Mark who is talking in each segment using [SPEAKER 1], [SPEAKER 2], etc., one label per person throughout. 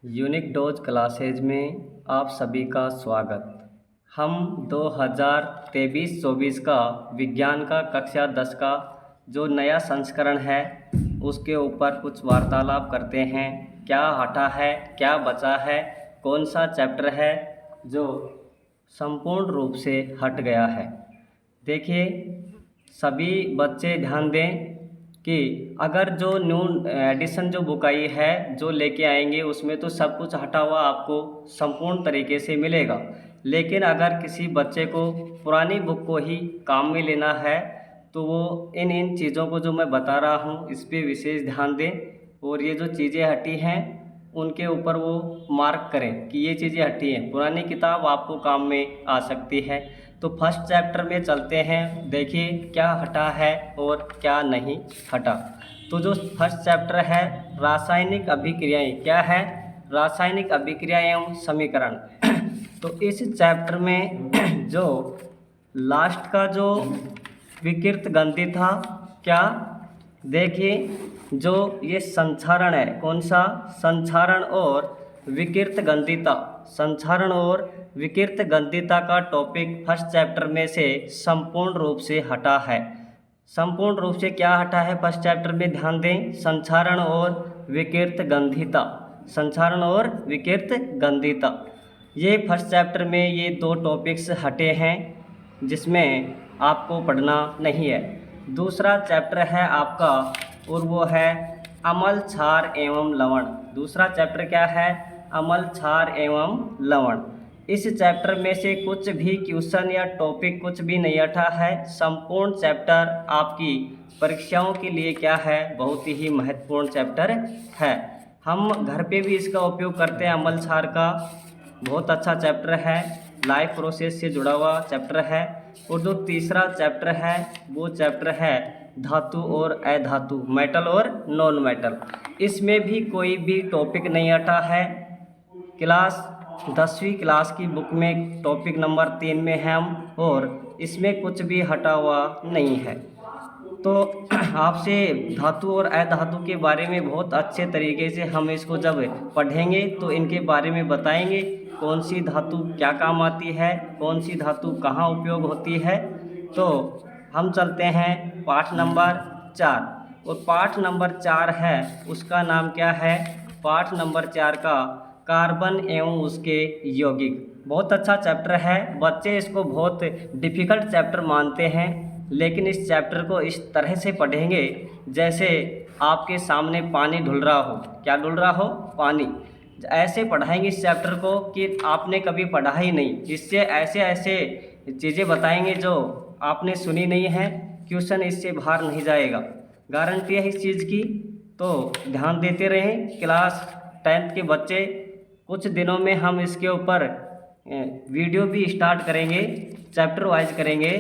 [SPEAKER 1] Unique dose classes में आप सभी का स्वागत। हम 2023-24 का विज्ञान का कक्षा 10 का जो नया संस्करण है उसके ऊपर कुछ वार्तालाप करते हैं। क्या हटा है, क्या बचा है, कौन सा चैप्टर है जो संपूर्ण रूप से हट गया है। देखिए, सभी बच्चे ध्यान दें कि अगर जो न्यू एडिशन जो बुक आई है जो लेके आएंगे उसमें तो सब कुछ हटा हुआ आपको संपूर्ण तरीके से मिलेगा। लेकिन अगर किसी बच्चे को पुरानी बुक को ही काम में लेना है तो वो इन चीज़ों को जो मैं बता रहा हूँ इस पे विशेष ध्यान दें और ये जो चीज़ें हटी हैं उनके ऊपर वो मार्क करें कि ये चीज़ें हटी हैं। पुरानी किताब आपको काम में आ सकती है। तो फर्स्ट चैप्टर में चलते हैं, देखिए क्या हटा है और क्या नहीं हटा। तो जो फर्स्ट चैप्टर है रासायनिक अभिक्रियाएं, क्या है? रासायनिक अभिक्रियाएं एवं समीकरण। तो इस चैप्टर में जो लास्ट का जो विकृत गंधी था, क्या? देखिए, जो ये संक्षारण है, कौन सा? संक्षारण और विकृत गंधिता। संक्षारण और विकृत गंधिता का टॉपिक फर्स्ट चैप्टर में से संपूर्ण रूप से हटा है। संपूर्ण रूप से क्या हटा है फर्स्ट चैप्टर में? ध्यान दें, संक्षारण और विकृत गंधिता। संक्षारण और विकृत गंधिता, ये फर्स्ट चैप्टर में ये दो टॉपिक्स हटे हैं जिसमें आपको पढ़ना नहीं है। दूसरा चैप्टर है आपका और वो है अम्ल, क्षार एवं लवण। दूसरा चैप्टर क्या है? अम्ल, क्षार एवं लवण। इस चैप्टर में से कुछ भी क्वेश्चन या टॉपिक कुछ भी नहीं हटा है। संपूर्ण चैप्टर आपकी परीक्षाओं के लिए क्या है? बहुत ही महत्वपूर्ण चैप्टर है। हम घर पे भी इसका उपयोग करते हैं। अम्ल क्षार का बहुत अच्छा चैप्टर है, लाइफ प्रोसेस से जुड़ा हुआ चैप्टर है। और जो तीसरा चैप्टर है वो चैप्टर है धातु और अधातु, मेटल और नॉन मेटल। इसमें भी कोई भी टॉपिक नहीं हटा है। क्लास 10वीं क्लास की बुक में टॉपिक नंबर 3 में है हम, और इसमें कुछ भी हटा हुआ नहीं है। तो आपसे धातु और अधातु के बारे में बहुत अच्छे तरीके से हम इसको जब पढ़ेंगे तो इनके बारे में बताएंगे, कौन सी धातु क्या काम आती है, कौन सी धातु कहाँ उपयोग होती है। तो हम चलते हैं पाठ नंबर 4, और पाठ नंबर 4 है उसका नाम क्या है? पाठ नंबर 4 का कार्बन एवं उसके यौगिक। बहुत अच्छा चैप्टर है। बच्चे इसको बहुत डिफ़िकल्ट चैप्टर मानते हैं, लेकिन इस चैप्टर को इस तरह से पढ़ेंगे जैसे आपके सामने पानी ढुल रहा हो। क्या ढुल रहा हो? पानी। ऐसे पढ़ाएंगे इस चैप्टर को कि आपने कभी पढ़ा ही नहीं। इससे ऐसे ऐसे चीज़ें बताएंगे जो आपने सुनी नहीं है। क्वेश्चन इससे बाहर नहीं जाएगा, गारंटी है इस चीज़ की। तो ध्यान देते रहें। क्लास 10th के बच्चे, कुछ दिनों में हम इसके ऊपर वीडियो भी स्टार्ट करेंगे, चैप्टर वाइज करेंगे।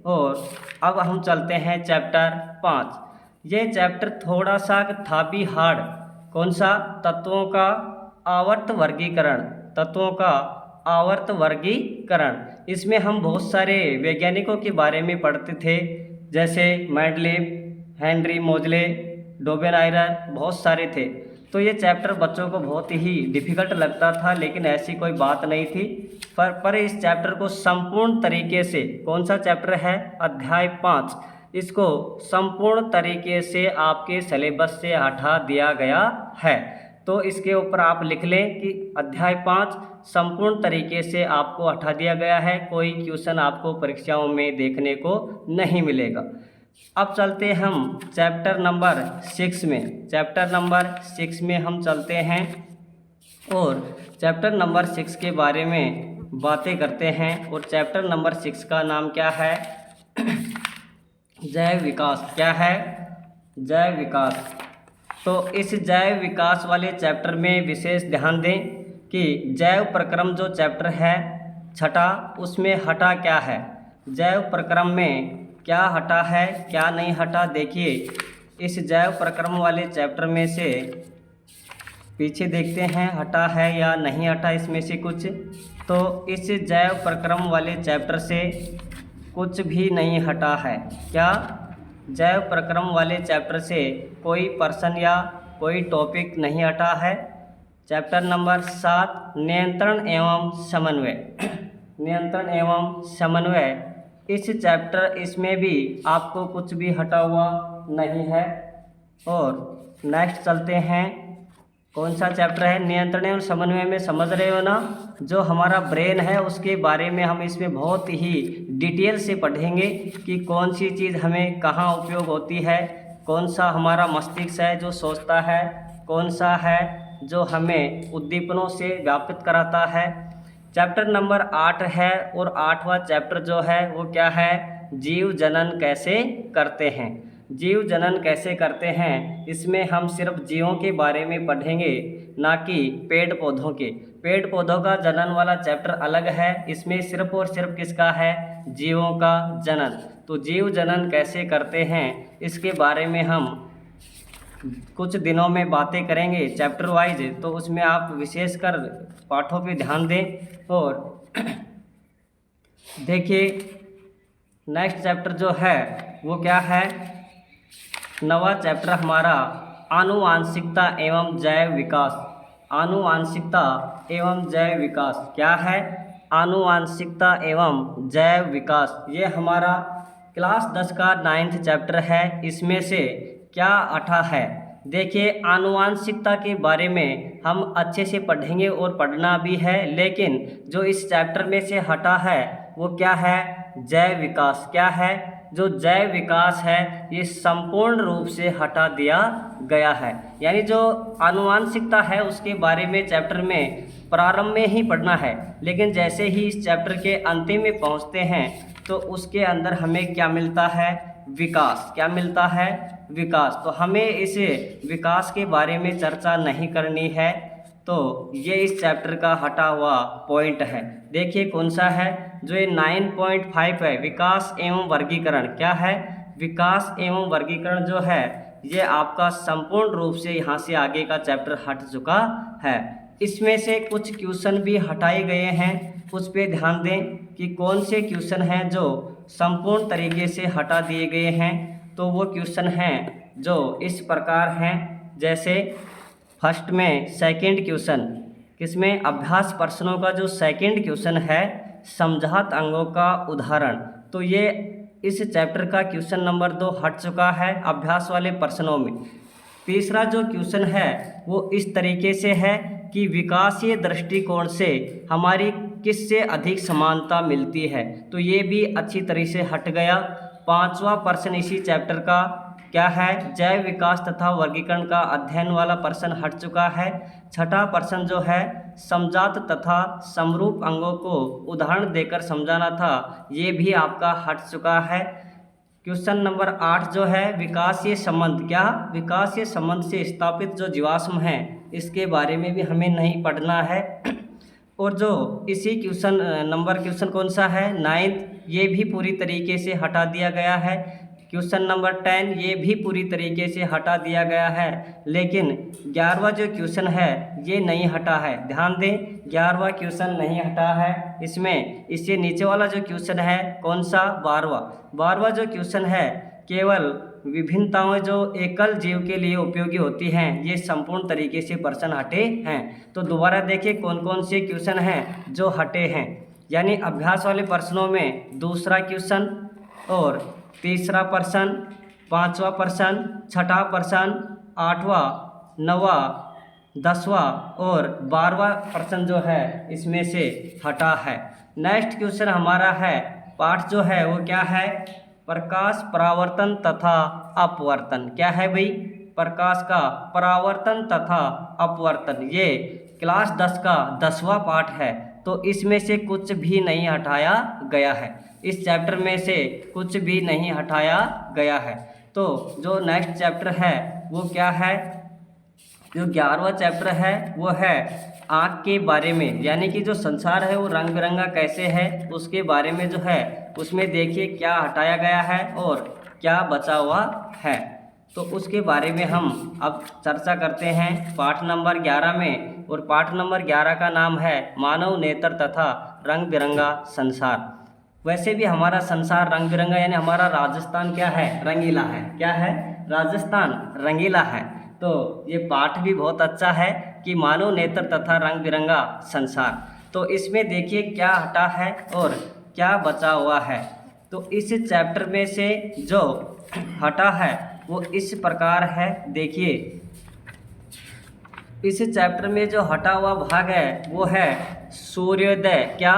[SPEAKER 1] और अब हम चलते हैं चैप्टर 5। ये चैप्टर थोड़ा सा था भी हार्ड। कौन सा? तत्वों का आवर्त वर्गीकरण। तत्वों का आवर्त वर्गीकरण। इसमें हम बहुत सारे वैज्ञानिकों के बारे में पढ़ते थे, जैसे मेंडलीव, हेनरी मोजले, डोबेनाइरर, बहुत सारे थे। तो ये चैप्टर बच्चों को बहुत ही डिफ़िकल्ट लगता था, लेकिन ऐसी कोई बात नहीं थी। पर इस चैप्टर को संपूर्ण तरीके से, कौन सा चैप्टर है? अध्याय 5, इसको संपूर्ण तरीके से आपके सिलेबस से हटा दिया गया है। तो इसके ऊपर आप लिख लें कि अध्याय 5 संपूर्ण तरीके से आपको हटा दिया गया है। कोई क्वेश्चन आपको परीक्षाओं में देखने को नहीं मिलेगा। अब चलते हैं हम चैप्टर नंबर 6 में। चैप्टर नंबर 6 में हम चलते हैं और चैप्टर नंबर 6 के बारे में बातें करते हैं। और चैप्टर नंबर 6 का नाम क्या है? जैव विकास। क्या है? जैव विकास। तो इस जैव विकास वाले चैप्टर में विशेष ध्यान दें कि जैव प्रक्रम जो चैप्टर है 6, उसमें हटा क्या है? जैव प्रक्रम में क्या हटा है, क्या नहीं हटा? देखिए, इस जैव प्रक्रम वाले चैप्टर में से पीछे देखते हैं हटा है या नहीं हटा इसमें से कुछ। तो इस जैव प्रक्रम वाले चैप्टर से कुछ भी नहीं हटा है। क्या? जैव प्रक्रम वाले चैप्टर से कोई पर्सन या कोई टॉपिक नहीं हटा है। चैप्टर नंबर 7 नियंत्रण एवं समन्वय। नियंत्रण एवं समन्वय इस चैप्टर इसमें भी आपको कुछ भी हटा हुआ नहीं है। और नेक्स्ट चलते हैं, कौन सा चैप्टर है? नियंत्रण एवं समन्वय में समझ रहे हो ना, जो हमारा ब्रेन है उसके बारे में हम इसमें बहुत ही डिटेल से पढ़ेंगे कि कौन सी चीज़ हमें कहाँ उपयोग होती है, कौन सा हमारा मस्तिष्क है जो सोचता है, कौन सा है जो हमें उद्दीपनों से व्यापित कराता है। चैप्टर नंबर 8 है और 8वां चैप्टर जो है वो क्या है? जीव जनन कैसे करते हैं। जीव जनन कैसे करते हैं, इसमें हम सिर्फ जीवों के बारे में पढ़ेंगे, ना कि पेड़ पौधों के। पेड़ पौधों का जनन वाला चैप्टर अलग है, इसमें सिर्फ और सिर्फ किसका है? जीवों का जनन। तो जीव जनन कैसे करते हैं इसके बारे में हम कुछ दिनों में बातें करेंगे चैप्टर वाइज, तो उसमें आप विशेषकर पाठों पे ध्यान दें। और देखिए नेक्स्ट चैप्टर जो है वो क्या है? नवा चैप्टर हमारा आनुवांशिकता एवं जैव विकास। आनुवांशिकता एवं जैव विकास क्या है? आनुवांशिकता एवं जैव विकास ये हमारा क्लास 10 का 9th चैप्टर है। इसमें से क्या अटा है? देखिए आनुवांशिकता के बारे में हम अच्छे से पढ़ेंगे और पढ़ना भी है, लेकिन जो इस चैप्टर में से हटा है वो क्या है? जैव विकास। क्या है? जो जैव विकास है ये संपूर्ण रूप से हटा दिया गया है। यानी जो आनुवांशिकता है उसके बारे में चैप्टर में प्रारंभ में ही पढ़ना है, लेकिन जैसे ही इस चैप्टर के अंतिम में पहुंचते हैं तो उसके अंदर हमें क्या मिलता है? विकास। क्या मिलता है? विकास। तो हमें इस विकास के बारे में चर्चा नहीं करनी है, तो ये इस चैप्टर का हटा हुआ पॉइंट है। देखिए कौन सा है? जो ये 9.5 है, विकास एवं वर्गीकरण। क्या है? विकास एवं वर्गीकरण जो है ये आपका संपूर्ण रूप से यहाँ से आगे का चैप्टर हट चुका है। इसमें से कुछ क्वेश्चन भी हटाए गए हैं, उस पर ध्यान दें कि कौन से क्वेश्चन हैं जो संपूर्ण तरीके से हटा दिए गए हैं। तो वो क्वेश्चन हैं जो इस प्रकार हैं, जैसे फर्स्ट में सेकंड क्वेश्चन, किसमें? अभ्यास प्रश्नों का जो सेकंड क्वेश्चन है, समझात अंगों का उदाहरण। तो ये इस चैप्टर का क्वेश्चन नंबर 2 हट चुका है अभ्यास वाले प्रश्नों में। तीसरा जो क्वेश्चन है वो इस तरीके से है कि विकासीय दृष्टिकोण से हमारी किससे अधिक समानता मिलती है। तो ये भी अच्छी तरह से हट गया। 5वां प्रश्न इसी चैप्टर का क्या है? जैव विकास तथा वर्गीकरण का अध्ययन वाला प्रश्न हट चुका है। 6ठा प्रश्न जो है समजात तथा समरूप अंगों को उदाहरण देकर समझाना था, ये भी आपका हट चुका है। क्वेश्चन नंबर 8 जो है विकासीय संबंध। क्या? विकासीय संबंध से स्थापित जो जीवाश्म हैं इसके बारे में भी हमें नहीं पढ़ना है। और जो इसी क्वेश्चन कौन सा है? 9th, ये भी पूरी तरीके से हटा दिया गया है। क्वेश्चन नंबर 10 ये भी पूरी तरीके से हटा दिया गया है, लेकिन 11वां जो क्वेश्चन है ये नहीं हटा है। ध्यान दें 11वां क्वेश्चन नहीं हटा है। इसमें इससे नीचे वाला जो क्वेश्चन है कौन सा? 12वां जो क्वेश्चन है, केवल विभिन्नताएं जो एकल जीव के लिए उपयोगी होती हैं, ये संपूर्ण तरीके से प्रश्न हटे हैं। तो दोबारा देखिए कौन कौन से क्वेश्चन हैं जो हटे हैं। यानी अभ्यास वाले प्रश्नों में दूसरा क्वेश्चन और तीसरा प्रश्न, 5वां प्रश्न, 6ठा प्रश्न, 8वां, 9वां, 10वां और 12वां प्रश्न जो है इसमें से हटा है। नेक्स्ट क्वेश्चन हमारा है, पाठ जो है वो क्या है? प्रकाश परावर्तन तथा अपवर्तन। क्या है भाई? प्रकाश का परावर्तन तथा अपवर्तन। ये क्लास 10 का 10वां पाठ है। तो इसमें से कुछ भी नहीं हटाया गया है, इस चैप्टर में से कुछ भी नहीं हटाया गया है। तो जो नेक्स्ट चैप्टर है वो क्या है? जो 11वां चैप्टर है वो है आँख के बारे में, यानी कि जो संसार है वो रंग बिरंगा कैसे है उसके बारे में जो है उसमें देखिए क्या हटाया गया है और क्या बचा हुआ है। तो उसके बारे में हम अब चर्चा करते हैं पाठ नंबर 11 में। और पाठ नंबर 11 का नाम है मानव नेत्र तथा रंग बिरंगा संसार। वैसे भी हमारा संसार रंग बिरंगा, यानी हमारा राजस्थान क्या है? रंगीला है। क्या है? राजस्थान रंगीला है। तो ये पाठ भी बहुत अच्छा है कि मानव नेत्र तथा रंग बिरंगा संसार। तो इसमें देखिए क्या हटा है और क्या बचा हुआ है। तो इस चैप्टर में से जो हटा है वो इस प्रकार है, देखिए इस चैप्टर में जो हटा हुआ भाग है वो है सूर्योदय। क्या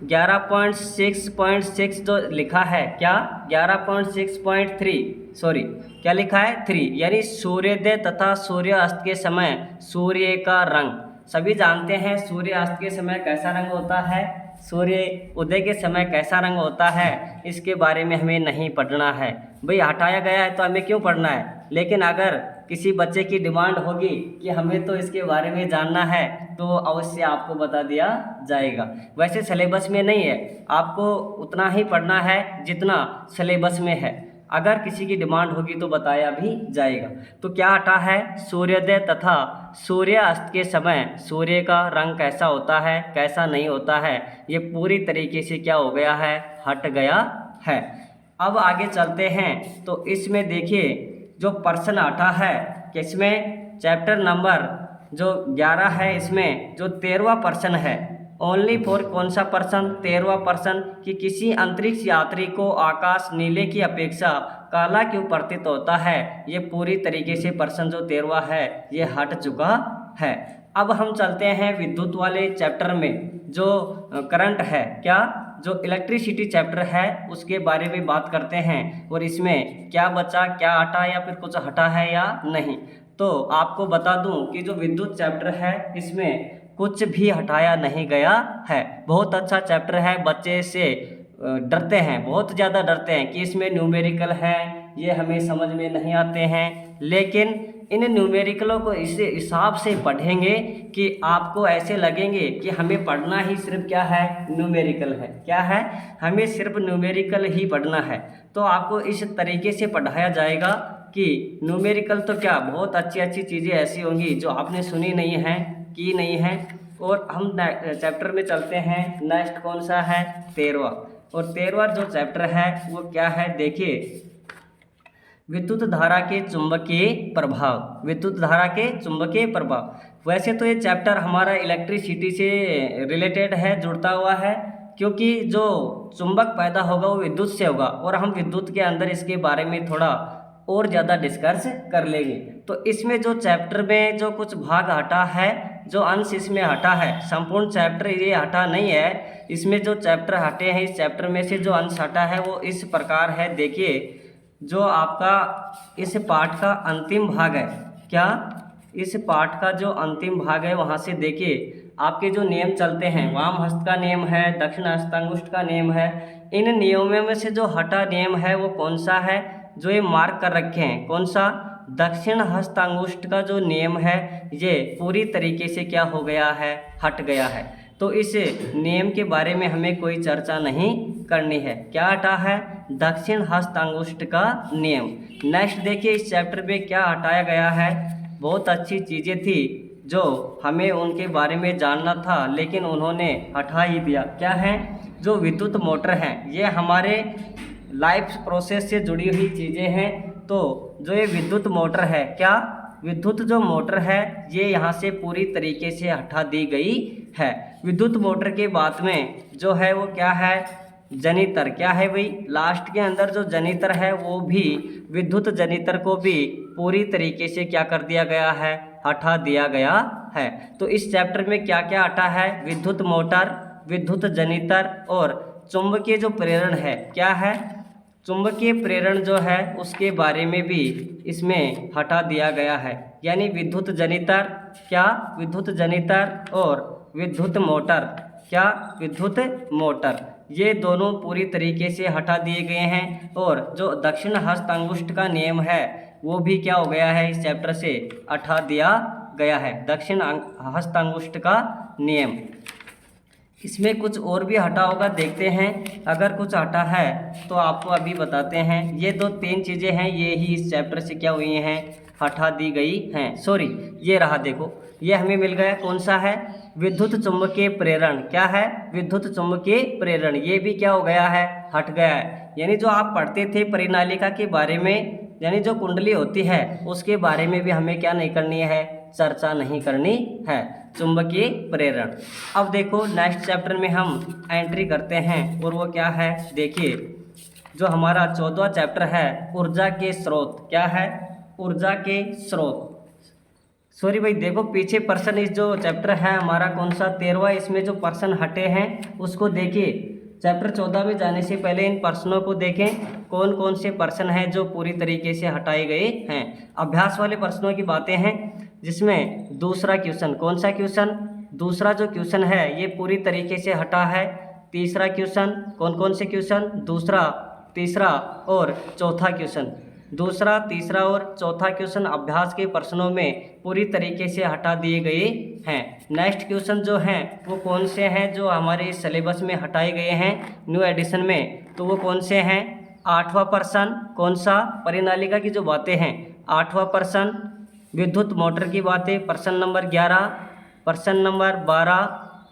[SPEAKER 1] 11.6.6 जो लिखा है, क्या 11.6.3 सॉरी क्या लिखा है 3, यानी सूर्योदय तथा सूर्यास्त के समय सूर्य का रंग। सभी जानते हैं सूर्यास्त के समय कैसा रंग होता है, सूर्य उदय के समय कैसा रंग होता है, इसके बारे में हमें नहीं पढ़ना है। भाई हटाया गया है तो हमें क्यों पढ़ना है, लेकिन अगर किसी बच्चे की डिमांड होगी कि हमें तो इसके बारे में जानना है तो अवश्य आपको बता दिया जाएगा। वैसे सिलेबस में नहीं है, आपको उतना ही पढ़ना है जितना सिलेबस में है। अगर किसी की डिमांड होगी तो बताया भी जाएगा। तो क्या हटा है, सूर्योदय तथा सूर्यास्त के समय सूर्य का रंग कैसा होता है, कैसा नहीं होता है, ये पूरी तरीके से क्या हो गया है, हट गया है। अब आगे चलते हैं। तो इसमें देखिए जो प्रश्न हटा है, किसमें चैप्टर नंबर जो 11 है इसमें जो 13वां प्रश्न है, ओनली फॉर कौन सा प्रश्न, 13वां प्रश्न कि किसी अंतरिक्ष यात्री को आकाश नीले की अपेक्षा काला क्यों प्रतीत होता है। ये पूरी तरीके से प्रश्न जो 13वां है ये हट चुका है। अब हम चलते हैं विद्युत वाले चैप्टर में जो करंट है, क्या जो इलेक्ट्रिसिटी चैप्टर है उसके बारे में बात करते हैं और इसमें क्या बचा, क्या हटा या फिर कुछ हटा है या नहीं। तो आपको बता दूं कि जो विद्युत चैप्टर है इसमें कुछ भी हटाया नहीं गया है। बहुत अच्छा चैप्टर है, बच्चे से डरते हैं, बहुत ज़्यादा डरते हैं कि इसमें न्यूमेरिकल है, ये हमें समझ में नहीं आते हैं। लेकिन इन न्यूमेरिकलों को इस हिसाब से पढ़ेंगे कि आपको ऐसे लगेंगे कि हमें पढ़ना ही सिर्फ क्या है, न्यूमेरिकल है। क्या है, हमें सिर्फ न्यूमेरिकल ही पढ़ना है। तो आपको इस तरीके से पढ़ाया जाएगा कि न्यूमेरिकल तो क्या बहुत अच्छी अच्छी चीज़ें ऐसी होंगी जो आपने सुनी नहीं है, की नहीं है। और हम चैप्टर में चलते हैं। नेक्स्ट कौन सा है, 13वां। और 13वां जो चैप्टर है वो क्या है, देखिए विद्युत धारा के चुंबकीय प्रभाव। विद्युत धारा के चुंबकीय प्रभाव। वैसे तो ये चैप्टर हमारा इलेक्ट्रिसिटी से रिलेटेड है, जुड़ता हुआ है, क्योंकि जो चुंबक पैदा होगा वो विद्युत से होगा और हम विद्युत के अंदर इसके बारे में थोड़ा और ज़्यादा डिस्कस कर लेंगे। तो इसमें जो चैप्टर में जो कुछ भाग हटा है, जो अंश इसमें हटा है, संपूर्ण चैप्टर ये हटा नहीं है। इसमें जो चैप्टर हटे हैं, इस चैप्टर में से जो अंश हटा है वो इस प्रकार है। देखिए जो आपका इस पाठ का अंतिम भाग है, क्या इस पाठ का जो अंतिम भाग है वहाँ से देखिए आपके जो नियम चलते हैं, वाम हस्त का नियम है, दक्षिण हस्तांगुष्ठ का नियम है। इन नियमों में से जो हटा नियम है वो कौन सा है, जो ये मार्क कर रखे हैं, कौन सा, दक्षिण हस्तांगुष्ठ का जो नियम है ये पूरी तरीके से क्या हो गया है, हट गया है। तो इस नियम के बारे में हमें कोई चर्चा नहीं करनी है। क्या हटा है, दक्षिण हस्तांगुष्ठ का नियम। नेक्स्ट देखिए इस चैप्टर में क्या हटाया गया है। बहुत अच्छी चीज़ें थी जो हमें उनके बारे में जानना था लेकिन उन्होंने हटा ही दिया। क्या है, जो विद्युत मोटर हैं ये हमारे लाइफ प्रोसेस से जुड़ी हुई चीज़ें हैं। तो जो ये विद्युत मोटर है, क्या विद्युत जो मोटर है ये यहाँ से पूरी तरीके से हटा दी गई है। विद्युत मोटर के बाद में जो है वो क्या है, जनितर। क्या है भाई, लास्ट के अंदर जो जनितर है वो भी विद्युत जनितर को भी पूरी तरीके से क्या कर दिया गया है, हटा दिया गया है। तो इस चैप्टर में क्या क्या हटा है, विद्युत मोटर, विद्युत जनितर और चुंबकीय जो प्रेरण है, क्या है, चुंबकीय प्रेरण जो है उसके बारे में भी इसमें हटा दिया गया है। यानी विद्युत जनितर, क्या विद्युत जनितर और विद्युत मोटर, क्या विद्युत मोटर, ये दोनों पूरी तरीके से हटा दिए गए हैं। और जो दक्षिण हस्तांगुष्ठ का नियम है वो भी क्या हो गया है, इस चैप्टर से हटा दिया गया है, दक्षिण हस्तांगुष्ठ का नियम। इसमें कुछ और भी हटा होगा, देखते हैं। अगर कुछ हटा है तो आपको अभी बताते हैं। ये दो तीन चीज़ें हैं, ये ही इस चैप्टर से क्या हुई हैं, हटा दी गई हैं। सॉरी, ये रहा, देखो ये हमें मिल गया, कौन सा है, विद्युत चुंबकीय प्रेरण। क्या है, विद्युत चुंबकीय प्रेरण, ये भी क्या हो गया है, हट गया है। यानी जो आप पढ़ते थे परिनालिका के बारे में यानी जो कुंडली होती है उसके बारे में भी हमें क्या नहीं करनी है, चर्चा नहीं करनी है, चुंबकीय प्रेरण। अब देखो नेक्स्ट चैप्टर में हम एंट्री करते हैं और वो क्या है, देखिए जो हमारा 14वां चैप्टर है ऊर्जा के स्रोत। क्या है, ऊर्जा के स्रोत। सॉरी भाई, देखो पीछे पर्सन इस जो चैप्टर है हमारा कौन सा 13वां, इसमें जो पर्सन हटे हैं उसको देखिए। चैप्टर 14 में जाने से पहले इन पर्सनों को देखें, कौन कौन से पर्सन हैं जो पूरी तरीके से हटाए गए हैं। अभ्यास वाले पर्सनों की बातें हैं, जिसमें दूसरा क्वेश्चन, कौन सा क्वेश्चन, दूसरा जो क्वेश्चन है ये पूरी तरीके से हटा है। तीसरा क्वेश्चन, कौन कौन से क्वेश्चन, दूसरा, तीसरा और चौथा क्वेश्चन। दूसरा, तीसरा और चौथा क्वेश्चन अभ्यास के प्रश्नों में पूरी तरीके से हटा दिए गए हैं। नेक्स्ट क्वेश्चन जो हैं वो कौन से हैं जो हमारे सिलेबस में हटाए गए हैं न्यू एडिशन में, तो वो कौन से हैं। 8वां पर्सन, कौन सा, परिनालिका की जो बातें हैं। 8वां पर्सन, विद्युत मोटर की बातें, person number 11, person number 12,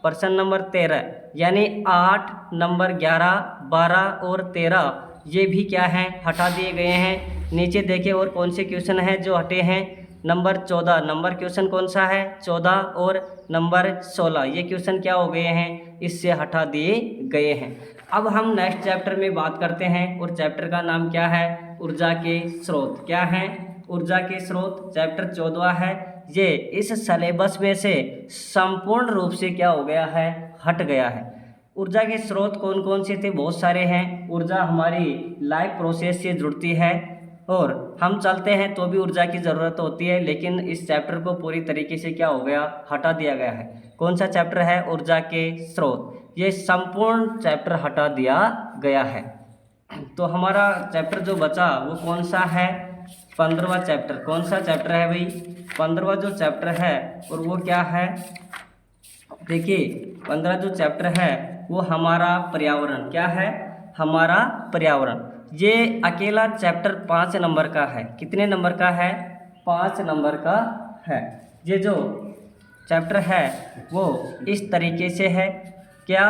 [SPEAKER 1] person number 13, यानी 8 नंबर 11, 12 और 13 ये भी क्या हैं, हटा दिए गए हैं। नीचे देखिए और कौन से क्वेश्चन हैं जो हटे हैं। नंबर 14, नंबर क्वेश्चन कौन सा है, 14 और नंबर 16 ये क्वेश्चन क्या हो गए हैं, इससे हटा दिए गए हैं। अब हम नेक्स्ट चैप्टर में बात करते हैं और चैप्टर का नाम क्या है, ऊर्जा के स्रोत। क्या है, ऊर्जा के स्रोत, चैप्टर 14 है। ये इस सिलेबस में से संपूर्ण रूप से क्या हो गया है, हट गया है। ऊर्जा के स्रोत कौन कौन से थे, बहुत सारे हैं। ऊर्जा हमारी लाइफ प्रोसेस से जुड़ती है और हम चलते हैं तो भी ऊर्जा की ज़रूरत होती है, लेकिन इस चैप्टर को पूरी तरीके से क्या हो गया, हटा दिया गया है। कौन सा चैप्टर है, ऊर्जा के स्रोत, ये संपूर्ण चैप्टर हटा दिया गया है। तो हमारा चैप्टर जो बचा वो कौन सा है, 15वां चैप्टर। कौन सा चैप्टर है भाई, 15वां जो चैप्टर है और वो क्या है, देखिए 15 जो चैप्टर है वो हमारा पर्यावरण। क्या है, हमारा पर्यावरण। ये अकेला चैप्टर 5 नंबर का है। कितने नंबर का है, 5 नंबर का है। ये जो चैप्टर है वो इस तरीके से है। क्या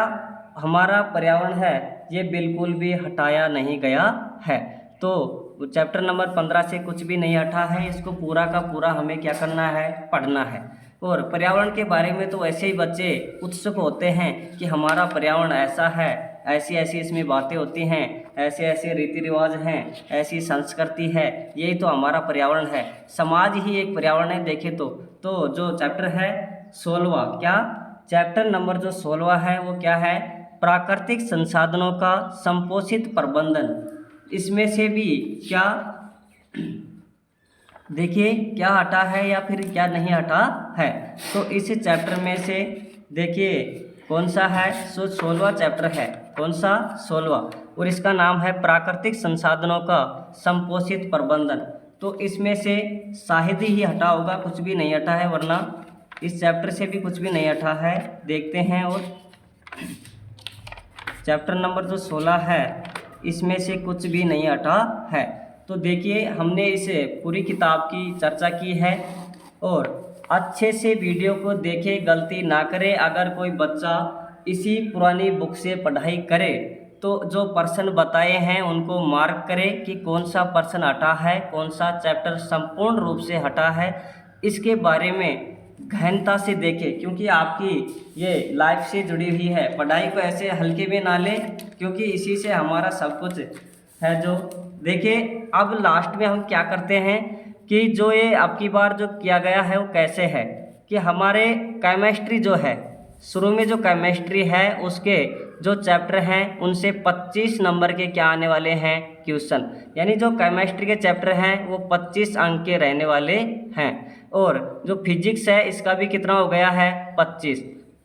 [SPEAKER 1] हमारा पर्यावरण है ये बिल्कुल भी हटाया नहीं गया है। तो चैप्टर नंबर 15 से कुछ भी नहीं हटा है, इसको पूरा का पूरा हमें क्या करना है, पढ़ना है। और पर्यावरण के बारे में तो ऐसे ही बच्चे उत्सुक होते हैं कि हमारा पर्यावरण ऐसा है, ऐसी ऐसी इसमें बातें होती हैं, ऐसे ऐसे रीति रिवाज हैं, ऐसी संस्कृति है, यही तो हमारा पर्यावरण है। समाज ही एक पर्यावरण है। देखें तो जो चैप्टर है 16वां, क्या चैप्टर नंबर जो 16वां है वो क्या है, प्राकृतिक संसाधनों का संपोषित प्रबंधन। इसमें से भी क्या, देखिए क्या हटा है या फिर क्या नहीं हटा है। तो इस चैप्टर में से देखिए कौन सा है, 16वां चैप्टर है। कौन सा, 16वां, और इसका नाम है प्राकृतिक संसाधनों का संपोषित प्रबंधन। तो इसमें से शायद ही हटा होगा, कुछ भी नहीं हटा है, वरना इस चैप्टर से भी कुछ भी नहीं हटा है। देखते हैं, और चैप्टर नंबर जो 16 है इसमें से कुछ भी नहीं हटा है। तो देखिए हमने इस पूरी किताब की चर्चा की है और अच्छे से वीडियो को देखे, गलती ना करे। अगर कोई बच्चा इसी पुरानी बुक से पढ़ाई करे तो जो प्रश्न बताए हैं उनको मार्क करे कि कौन सा प्रश्न हटा है, कौन सा चैप्टर संपूर्ण रूप से हटा है, इसके बारे में गहनता से देखें, क्योंकि आपकी ये लाइफ से जुड़ी हुई है। पढ़ाई को ऐसे हल्के में ना लें, क्योंकि इसी से हमारा सब कुछ है। जो देखिए अब लास्ट में हम क्या करते हैं कि जो ये अब की बार जो किया गया है वो कैसे है कि हमारे केमिस्ट्री जो है, शुरू में जो केमिस्ट्री है उसके जो चैप्टर हैं उनसे 25 नंबर के क्या आने वाले हैं, क्वेश्चन। यानी जो केमिस्ट्री के चैप्टर हैं वो 25 अंक के रहने वाले हैं। और जो फिजिक्स है इसका भी कितना हो गया है, 25।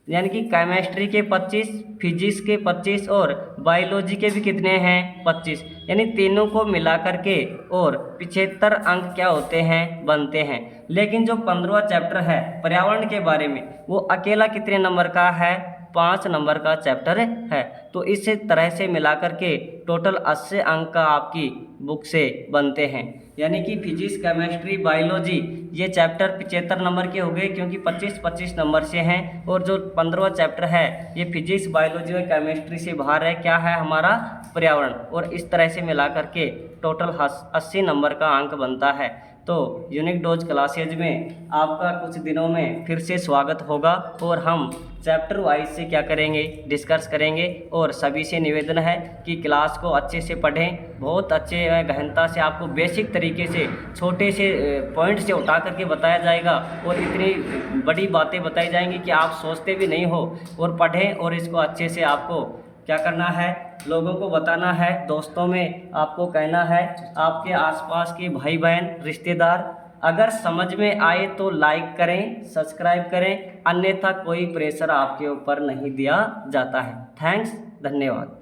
[SPEAKER 1] यानी कि केमिस्ट्री के 25, फिजिक्स के 25 और बायोलॉजी के भी कितने हैं, 25। यानी तीनों को मिला करके और 75 अंक क्या होते हैं, बनते हैं। लेकिन जो 15वां चैप्टर है पर्यावरण के बारे में वो अकेला कितने नंबर का है, 5 नंबर का चैप्टर है। तो इस तरह से मिला करके टोटल 80 अंक का आपकी बुक से बनते हैं। यानी कि फिजिक्स, केमिस्ट्री, बायोलॉजी ये चैप्टर 75 नंबर के हो गए, क्योंकि 25-25 नंबर से हैं। और जो 15वां चैप्टर है ये फिजिक्स, बायोलॉजी और केमिस्ट्री से बाहर है, क्या है हमारा पर्यावरण। और इस तरह से मिला करके टोटल 80 नंबर का अंक बनता है। तो यूनिक डोज क्लासेज में आपका कुछ दिनों में फिर से स्वागत होगा और हम चैप्टर वाइज से क्या करेंगे, डिस्कस करेंगे। और सभी से निवेदन है कि क्लास को अच्छे से पढ़ें, बहुत अच्छे गहनता से आपको बेसिक तरीके से छोटे से पॉइंट से उठा करके बताया जाएगा और इतनी बड़ी बातें बताई जाएंगी कि आप सोचते भी नहीं हो। और पढ़ें और इसको अच्छे से आपको क्या करना है, लोगों को बताना है, दोस्तों में आपको कहना है, आपके आसपास के भाई बहन रिश्तेदार। अगर समझ में आए तो लाइक करें, सब्सक्राइब करें, अन्यथा कोई प्रेशर आपके ऊपर नहीं दिया जाता है। थैंक्स, धन्यवाद।